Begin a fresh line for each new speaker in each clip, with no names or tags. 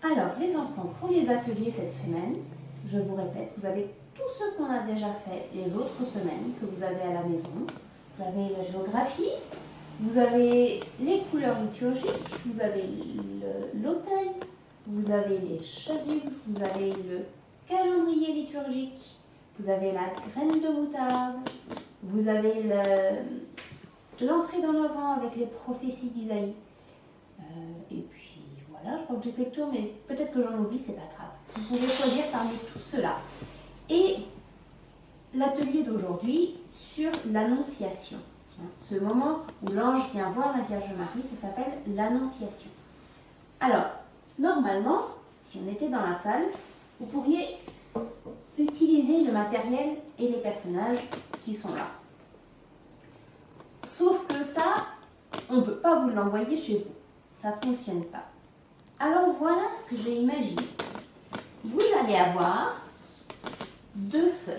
Alors, les enfants, pour les ateliers cette semaine, je vous répète, vous avez tout ce qu'on a déjà fait les autres semaines que vous avez à la maison. Vous avez la géographie, vous avez les couleurs liturgiques, vous avez l'autel, vous avez les chasubles, vous avez le calendrier liturgique, vous avez la graine de moutarde, vous avez l'entrée dans l'Avent avec les prophéties d'Isaïe. Et puis voilà, je crois que j'ai fait le tour, mais peut-être que j'en oublie, c'est pas grave. Vous pouvez choisir parmi tout cela. Et l'atelier d'aujourd'hui sur l'Annonciation. Ce moment où l'ange vient voir la Vierge Marie, ça s'appelle l'Annonciation. Alors, normalement, si on était dans la salle, vous pourriez utiliser le matériel et les personnages qui sont là. Sauf que ça, on ne peut pas vous l'envoyer chez vous. Ça ne fonctionne pas. Alors voilà ce que j'ai imaginé. Vous allez avoir 2 feuilles,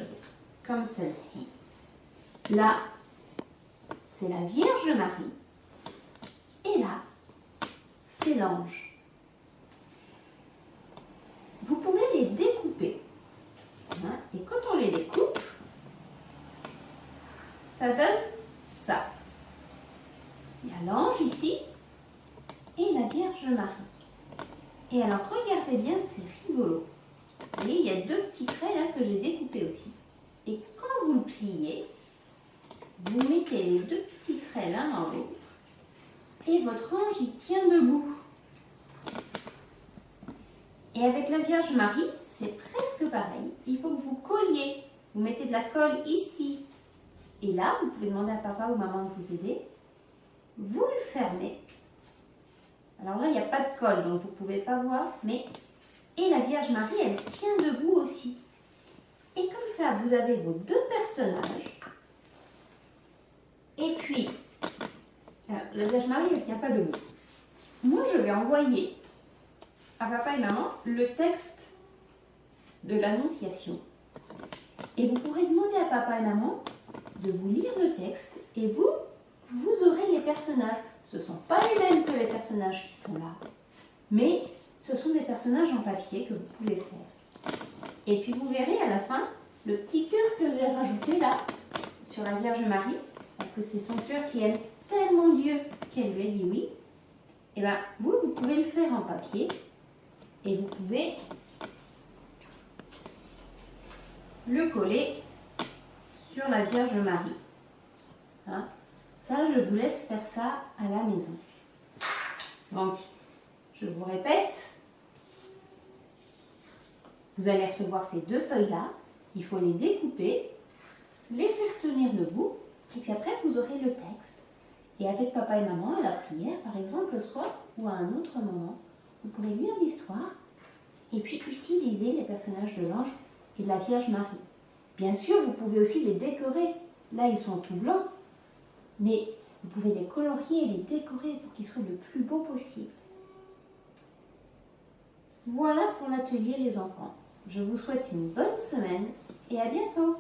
comme celle-ci. Là, c'est la Vierge Marie. Et là, c'est l'ange. Vous pouvez les découper. Et quand on les découpe, ça donne ça. Il y a l'ange ici et la Vierge Marie. Et alors, regardez bien, c'est rigolo. Vous voyez, il y a 2 petits traits là que j'ai découpés aussi. Et quand vous le pliez, vous mettez les 2 petits traits l'un dans l'autre et votre ange y tient debout. Et avec la Vierge Marie, c'est presque pareil. Il faut que vous colliez. Vous mettez de la colle ici. Et là, vous pouvez demander à papa ou maman de vous aider. Vous le fermez. Alors là, il n'y a pas de colle, donc vous ne pouvez pas voir. Mais... Et la Vierge Marie, elle tient debout aussi. Et comme ça, vous avez vos 2 personnages. Et puis, la Vierge Marie, elle ne tient pas debout. Moi, je vais envoyer à papa et maman le texte de l'Annonciation. Et vous pourrez demander à papa et maman de vous lire le texte et vous aurez les personnages. Ce ne sont pas les mêmes que les personnages qui sont là, mais ce sont des personnages en papier que vous pouvez faire. Et puis vous verrez à la fin le petit cœur que j'ai rajouté là sur la Vierge Marie, parce que c'est son cœur qui aime tellement Dieu qu'elle lui a dit oui. Et bien vous pouvez le faire en papier et vous pouvez le coller sur la Vierge Marie. Ça, je vous laisse faire ça à la maison. Donc, je vous répète, vous allez recevoir ces 2 feuilles-là. Il faut les découper, les faire tenir debout, et puis après, vous aurez le texte. Et avec papa et maman, à la prière, par exemple, le soir ou à un autre moment, vous pourrez lire l'histoire et puis utiliser les personnages de l'ange et de la Vierge Marie. Bien sûr, vous pouvez aussi les décorer. Là, ils sont tout blancs. Mais vous pouvez les colorier et les décorer pour qu'ils soient le plus beaux possible. Voilà pour l'atelier les enfants. Je vous souhaite une bonne semaine et à bientôt.